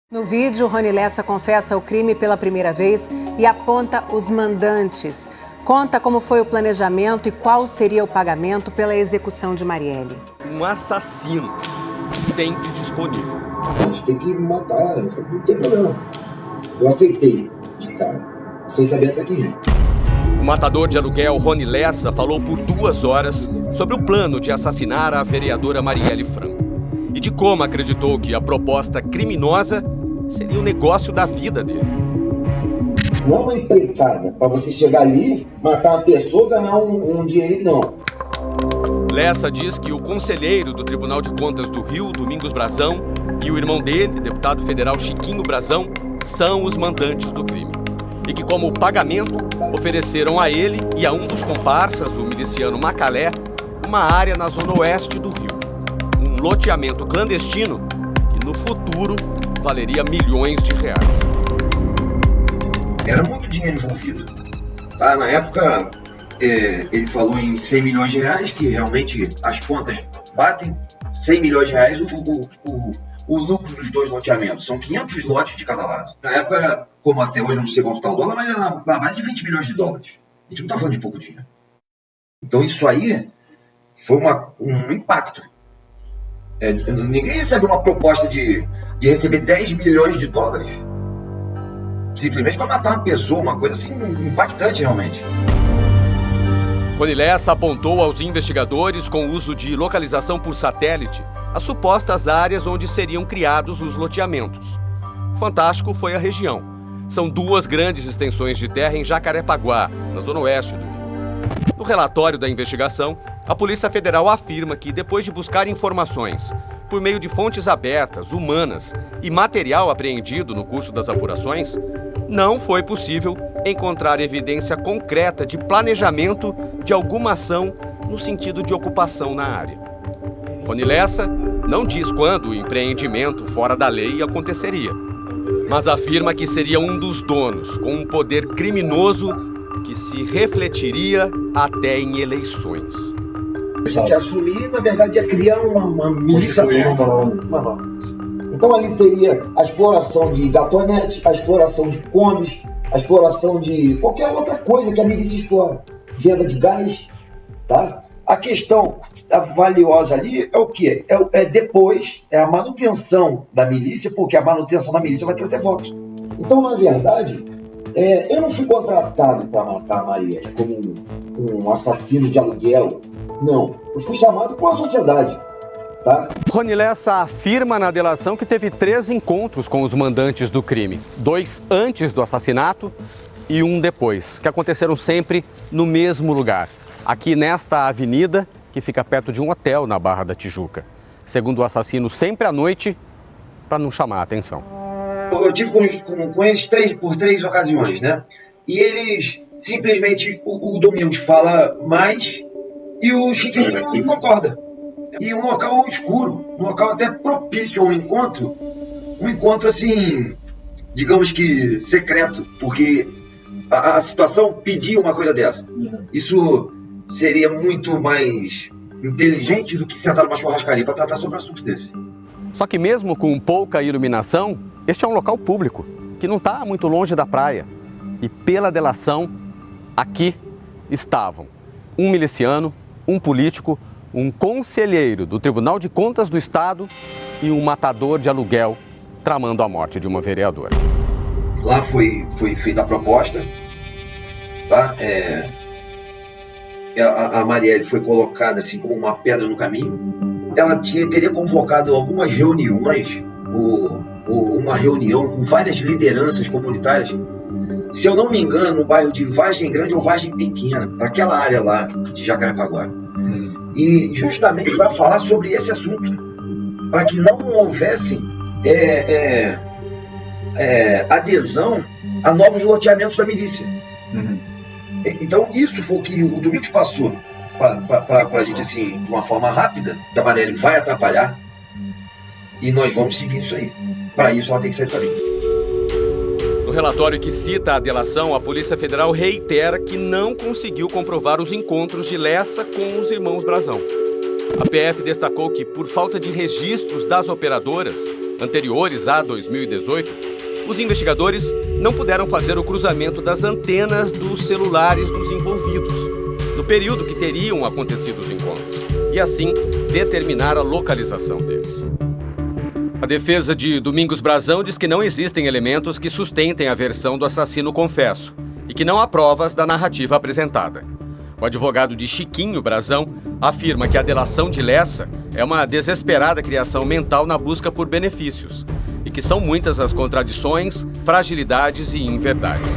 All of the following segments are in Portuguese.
No vídeo, Rony Lessa confessa o crime pela primeira vez e aponta os mandantes. Conta como foi o planejamento e qual seria o pagamento pela execução de Marielle. Um assassino, sempre disponível. A gente tem que matar, não tem problema. Eu aceitei de cara, sem saber até quem é. O matador de aluguel Rony Lessa falou por 2 horas sobre o plano de assassinar a vereadora Marielle Franco e de como acreditou que a proposta criminosa seria o negócio da vida dele. Não é uma empreitada para você chegar ali, matar uma pessoa, ganhar um dinheiro, não. Lessa diz que o conselheiro do Tribunal de Contas do Rio, Domingos Brazão, e o irmão dele, deputado federal Chiquinho Brazão, são os mandantes do crime. E que, como pagamento, ofereceram a ele e a um dos comparsas, o miliciano Macalé, uma área na zona oeste do Rio. Um loteamento clandestino que, no futuro, valeria milhões de reais. Era muito dinheiro envolvido. Tá? Na época, ele falou em 100 milhões de reais, que realmente as contas batem. 100 milhões de reais o lucro dos 2 loteamentos. São 500 lotes de cada lado. Na época, como até hoje eu não sei quanto está o dólar, mas era na base de 20 milhões de dólares. A gente não está falando de pouco dinheiro. Então isso aí foi um impacto. Ninguém recebe uma proposta de receber 10 milhões de dólares simplesmente para matar uma pessoa, uma coisa assim impactante realmente. Rony Lessa apontou aos investigadores, com o uso de localização por satélite, as supostas áreas onde seriam criados os loteamentos. Fantástico foi a região. São 2 grandes extensões de terra em Jacarepaguá, na zona oeste do Rio. No relatório da investigação, a Polícia Federal afirma que, depois de buscar informações por meio de fontes abertas, humanas e material apreendido no curso das apurações, não foi possível encontrar evidência concreta de planejamento de alguma ação no sentido de ocupação na área. Rony Lessa não diz quando o empreendimento fora da lei aconteceria, mas afirma que seria um dos donos com um poder criminoso que se refletiria até em eleições. A gente ia assumir, na verdade, ia criar uma milícia nova. Então ali teria a exploração de gatonete, a exploração de combis, a exploração de qualquer outra coisa que a milícia explora. Venda de gás, tá? A questão valiosa ali é o quê? Depois, é a manutenção da milícia, porque a manutenção da milícia vai trazer votos. Então, na verdade, eu não fui contratado para matar a Maria como um assassino de aluguel. Não, eu fui chamado por uma sociedade. Tá? Rony Lessa afirma na delação que teve 3 encontros com os mandantes do crime. 2 antes do assassinato e 1 depois, que aconteceram sempre no mesmo lugar. Aqui nesta avenida, que fica perto de um hotel na Barra da Tijuca. Segundo o assassino, sempre à noite, para não chamar a atenção. Eu tive com eles por 3 ocasiões, né? E eles simplesmente, o Domingos fala mais e o Chiquinho concorda. E um local escuro, um local até propício a um encontro assim, digamos que secreto, porque a situação pedia uma coisa dessa. Isso seria muito mais inteligente do que sentar numa churrascaria para tratar sobre um assunto desse. Só que mesmo com pouca iluminação, este é um local público, que não está muito longe da praia. E pela delação, aqui estavam um miliciano, um político, um conselheiro do Tribunal de Contas do Estado e um matador de aluguel tramando a morte de uma vereadora. Lá foi feita a proposta, tá? A Marielle foi colocada assim como uma pedra no caminho. Ela teria convocado algumas reuniões, uma reunião com várias lideranças comunitárias, se eu não me engano, no bairro de Vargem Grande ou Vargem Pequena, aquela área lá de Jacarepaguá. E justamente para falar sobre esse assunto, para que não houvesse adesão a novos loteamentos da milícia. Então isso foi o que o Domingos passou para a gente, assim, de uma forma rápida, que a Marielle vai atrapalhar e nós vamos seguir isso aí. Para isso ela tem que sair da linha. No relatório que cita a delação, a Polícia Federal reitera que não conseguiu comprovar os encontros de Lessa com os irmãos Brazão. A PF destacou que, por falta de registros das operadoras, anteriores a 2018, os investigadores não puderam fazer o cruzamento das antenas dos celulares dos envolvidos, no período que teriam acontecido os encontros, e assim determinar a localização deles. A defesa de Domingos Brazão diz que não existem elementos que sustentem a versão do assassino confesso e que não há provas da narrativa apresentada. O advogado de Chiquinho Brazão afirma que a delação de Lessa é uma desesperada criação mental na busca por benefícios e que são muitas as contradições, fragilidades e inverdades.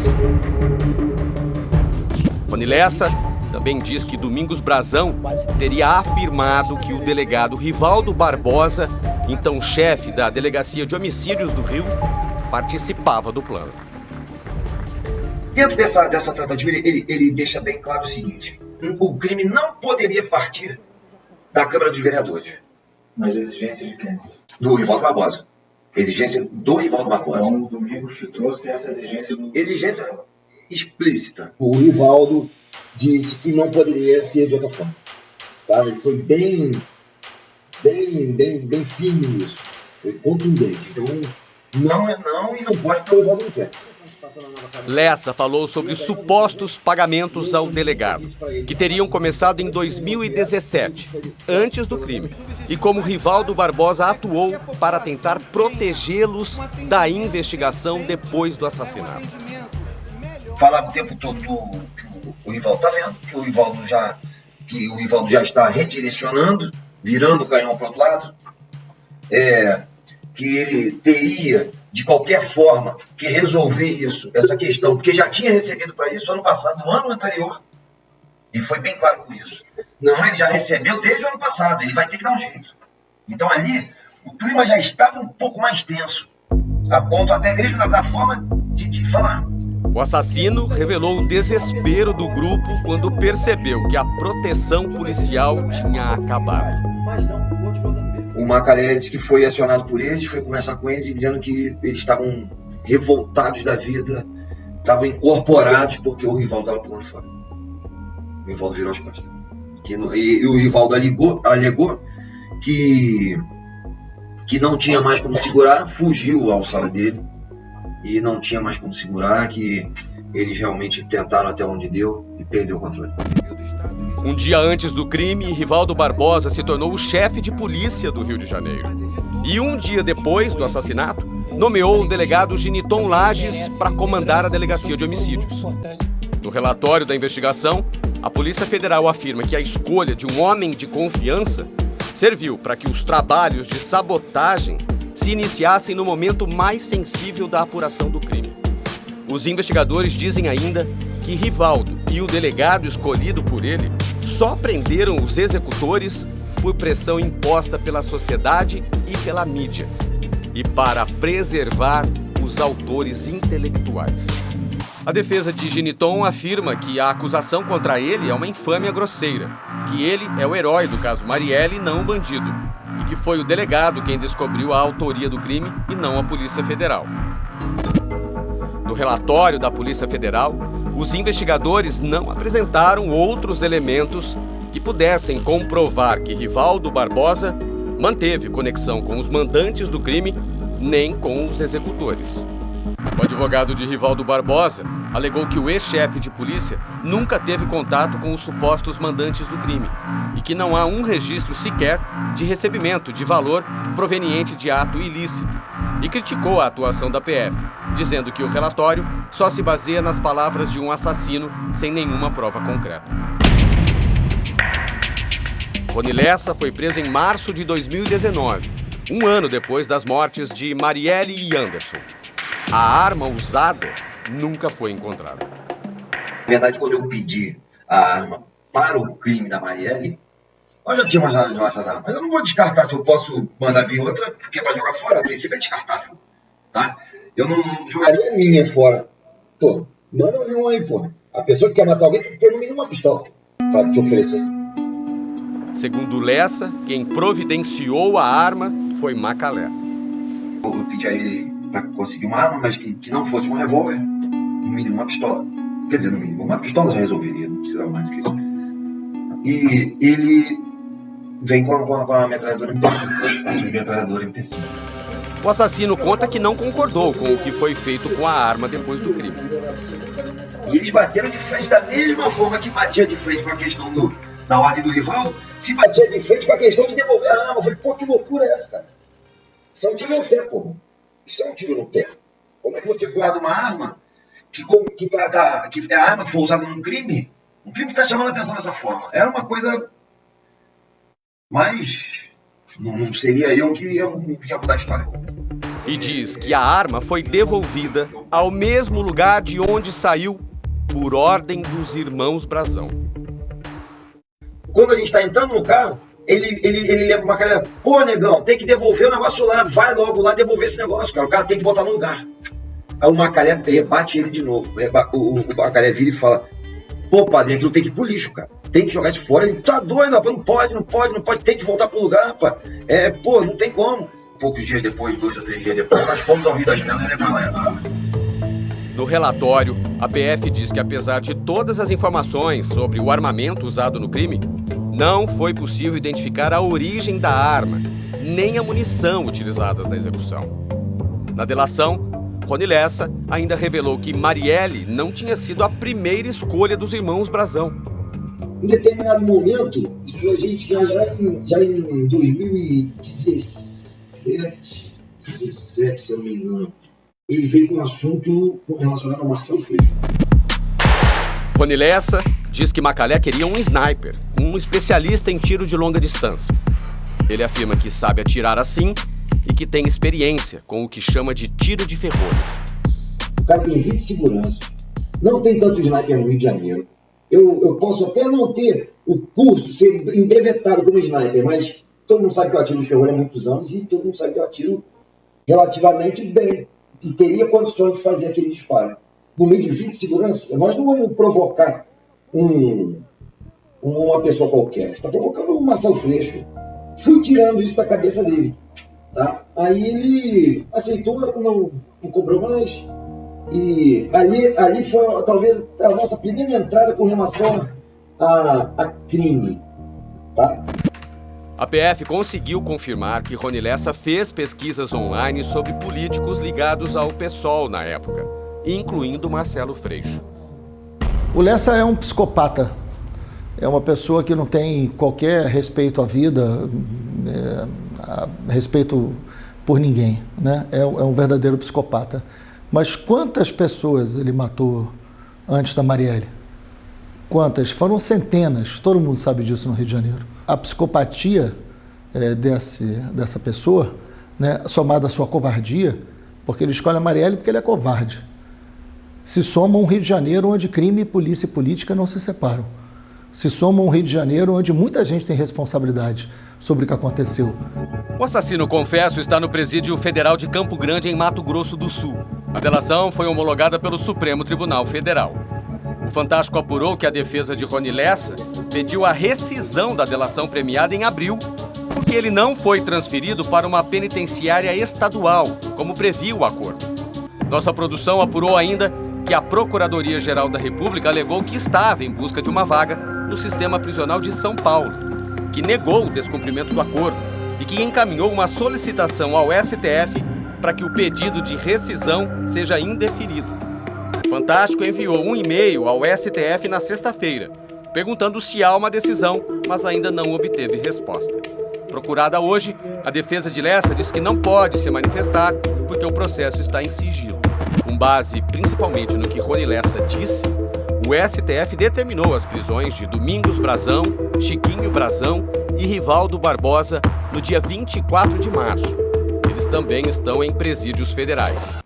Rony Lessa também diz que Domingos Brazão teria afirmado que o delegado Rivaldo Barbosa, então chefe da Delegacia de Homicídios do Rio, participava do plano. Dentro dessa tratativa, ele deixa bem claro o seguinte: o crime não poderia partir da Câmara dos Vereadores. Mas exigência de quem? Do Rivaldo Barbosa. Exigência do Rivaldo Barbosa. Então, o Domingos te trouxe essa exigência do... Exigência explícita. O Rivaldo disse que não poderia ser de outra forma. Tá? Ele foi bem firme nisso. Foi contundente. Então, não é não e não pode porque o Rivaldo não quer. Lessa falou sobre supostos pagamentos ao delegado, que teriam começado em 2017, antes do crime, e como Rivaldo Barbosa atuou para tentar protegê-los da investigação depois do assassinato. Falava o tempo todo que o Rivaldo está vendo, que o Rivaldo já está redirecionando, virando o canhão para o outro lado, que ele teria, de qualquer forma, que resolver isso, essa questão, porque já tinha recebido para isso ano passado, no ano anterior, e foi bem claro com isso. Não, ele já recebeu desde o ano passado, ele vai ter que dar um jeito. Então ali, o clima já estava um pouco mais tenso, a ponto até mesmo da forma de falar. O assassino revelou o desespero do grupo quando percebeu que a proteção policial tinha acabado. O Macalé disse que foi acionado por eles, foi conversar com eles e dizendo que eles estavam revoltados da vida, estavam incorporados porque o Rivaldo estava pulando fora. O Rivaldo virou as costas. E o Rivaldo alegou que não tinha mais como segurar, fugiu ao sala dele e não tinha mais como segurar, que eles realmente tentaram até onde deu e perdeu o controle. Um dia antes do crime, Rivaldo Barbosa se tornou o chefe de polícia do Rio de Janeiro. E um dia depois do assassinato, nomeou o delegado Giniton Lages para comandar a Delegacia de Homicídios. No relatório da investigação, a Polícia Federal afirma que a escolha de um homem de confiança serviu para que os trabalhos de sabotagem se iniciassem no momento mais sensível da apuração do crime. Os investigadores dizem ainda que Rivaldo e o delegado escolhido por ele só prenderam os executores por pressão imposta pela sociedade e pela mídia, e para preservar os autores intelectuais. A defesa de Giniton afirma que a acusação contra ele é uma infâmia grosseira, que ele é o herói do caso Marielle e não o bandido, e que foi o delegado quem descobriu a autoria do crime e não a Polícia Federal. No relatório da Polícia Federal, os investigadores não apresentaram outros elementos que pudessem comprovar que Rivaldo Barbosa manteve conexão com os mandantes do crime, nem com os executores. O advogado de Rivaldo Barbosa alegou que o ex-chefe de polícia nunca teve contato com os supostos mandantes do crime e que não há um registro sequer de recebimento de valor proveniente de ato ilícito, e criticou a atuação da PF, dizendo que o relatório só se baseia nas palavras de um assassino sem nenhuma prova concreta. Rony Lessa foi preso em março de 2019, um ano depois das mortes de Marielle e Anderson. A arma usada nunca foi encontrada. Na verdade, quando eu pedi a arma para o crime da Marielle, nós já tínhamos as nossas armas. Eu não vou descartar se eu posso mandar vir outra, porque para jogar fora, a princípio é descartável. Tá? Eu não jogaria a minha fora. Pô, manda vir uma aí, pô. A pessoa que quer matar alguém tem que ter no mínimo uma pistola para te oferecer. Segundo Lessa, quem providenciou a arma foi Macalé. Eu pedi a ele para conseguir uma arma, mas que não fosse um revólver, no mínimo uma pistola. Quer dizer, no mínimo uma pistola já resolveria, não precisava mais do que isso. E ele vem com a metralhadora MP5, a metralhadora MP5. O assassino conta que não concordou com o que foi feito com a arma depois do crime. E eles bateram de frente da mesma forma que batia de frente com a questão da ordem do Rivaldo, se batia de frente com a questão de devolver a arma. Eu falei, pô, que loucura é essa, cara? Isso é um tiro no pé, pô. Isso é um tiro no pé. Como é que você guarda uma arma que a arma que foi usada num crime? Um crime que está chamando a atenção dessa forma. Era uma coisa... Mas não seria eu que ia mudar a história. E diz que a arma foi devolvida ao mesmo lugar de onde saiu por ordem dos irmãos Brazão. Quando a gente está entrando no carro, ele lembra uma cara, pô, negão, tem que devolver o negócio lá, vai logo lá devolver esse negócio, cara. O cara tem que botar no lugar. Aí o Macalé rebate ele de novo. O Macalé vira e fala, pô, padre, aquilo tem que ir pro lixo, cara. Tem que jogar isso fora. Ele tá doido, rapaz, não pode, tem que voltar pro lugar, rapaz. Pô, não tem como. Poucos dias depois, 2 ou 3 dias depois, nós fomos ao Rio das Pedras e levamos lá. No relatório, a PF diz que apesar de todas as informações sobre o armamento usado no crime, não foi possível identificar a origem da arma, nem a munição utilizadas na execução. Na delação, Rony Lessa ainda revelou que Marielle não tinha sido a primeira escolha dos irmãos Brazão. Em determinado momento, isso a gente já em 2017, se eu não me engano, ele veio com um assunto relacionado ao Marcelo Freixo. Rony Lessa diz que Macalé queria um sniper, um especialista em tiro de longa distância. Ele afirma que sabe atirar assim e que tem experiência com o que chama de tiro de ferrolho. O cara tem 20 seguranças, não tem tanto sniper no Rio de Janeiro. Eu posso até não ter o curso, ser embrevetado como sniper, mas todo mundo sabe que eu atiro de ferrolho há muitos anos e todo mundo sabe que eu atiro relativamente bem e teria condições de fazer aquele disparo. No meio de 20 seguranças, nós não vamos provocar uma pessoa qualquer, está provocando um Marcelo Freixo. Fui tirando isso da cabeça dele. Tá? Aí ele aceitou, não cobrou mais. E ali foi talvez a nossa primeira entrada com relação a crime. Tá? A PF conseguiu confirmar que Rony Lessa fez pesquisas online sobre políticos ligados ao PSOL na época, incluindo Marcelo Freixo. O Lessa é um psicopata. É uma pessoa que não tem qualquer respeito à vida, respeito por ninguém, né? É um verdadeiro psicopata. Mas quantas pessoas ele matou antes da Marielle? Quantas? Foram centenas, todo mundo sabe disso no Rio de Janeiro. A psicopatia dessa pessoa, né, somada à sua covardia, porque ele escolhe a Marielle porque ele é covarde, se soma um Rio de Janeiro onde crime, polícia e política não se separam. Se soma um Rio de Janeiro onde muita gente tem responsabilidade sobre o que aconteceu. O assassino confesso está no Presídio Federal de Campo Grande, em Mato Grosso do Sul. A delação foi homologada pelo Supremo Tribunal Federal. O Fantástico apurou que a defesa de Rony Lessa pediu a rescisão da delação premiada em abril, porque ele não foi transferido para uma penitenciária estadual, como previa o acordo. Nossa produção apurou ainda que a Procuradoria-Geral da República alegou que estava em busca de uma vaga no Sistema Prisional de São Paulo, que negou o descumprimento do acordo e que encaminhou uma solicitação ao STF para que o pedido de rescisão seja indeferido. O Fantástico enviou um e-mail ao STF na sexta-feira, perguntando se há uma decisão, mas ainda não obteve resposta. Procurada hoje, a defesa de Lessa diz que não pode se manifestar porque o processo está em sigilo. Com base principalmente no que Rony Lessa disse, o STF determinou as prisões de Domingos Brazão, Chiquinho Brazão e Rivaldo Barbosa no dia 24 de março. Eles também estão em presídios federais.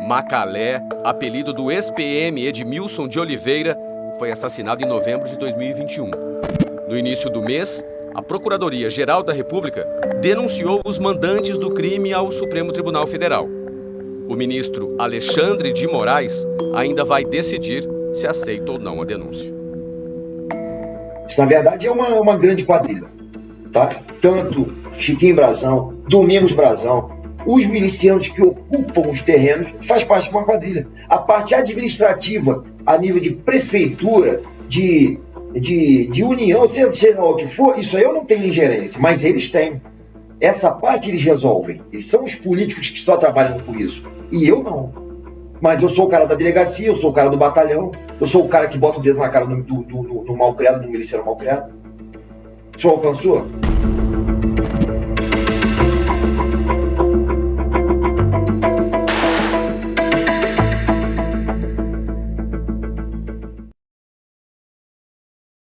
Macalé, apelido do ex-PM Edmilson de Oliveira, foi assassinado em novembro de 2021. No início do mês, a Procuradoria-Geral da República denunciou os mandantes do crime ao Supremo Tribunal Federal. O ministro Alexandre de Moraes ainda vai decidir se aceita ou não a denúncia. Isso, na verdade, é uma grande quadrilha. Tá? Tanto Chiquinho Brazão, Domingos Brazão, os milicianos que ocupam os terrenos, faz parte de uma quadrilha. A parte administrativa, a nível de prefeitura, de união, seja lá o que for, isso aí eu não tenho ingerência, mas eles têm. Essa parte eles resolvem. Eles são os políticos que só trabalham com isso. E eu não. Mas eu sou o cara da delegacia, eu sou o cara do batalhão, eu sou o cara que bota o dedo na cara do mal criado, do miliciano mal criado. O senhor alcançou?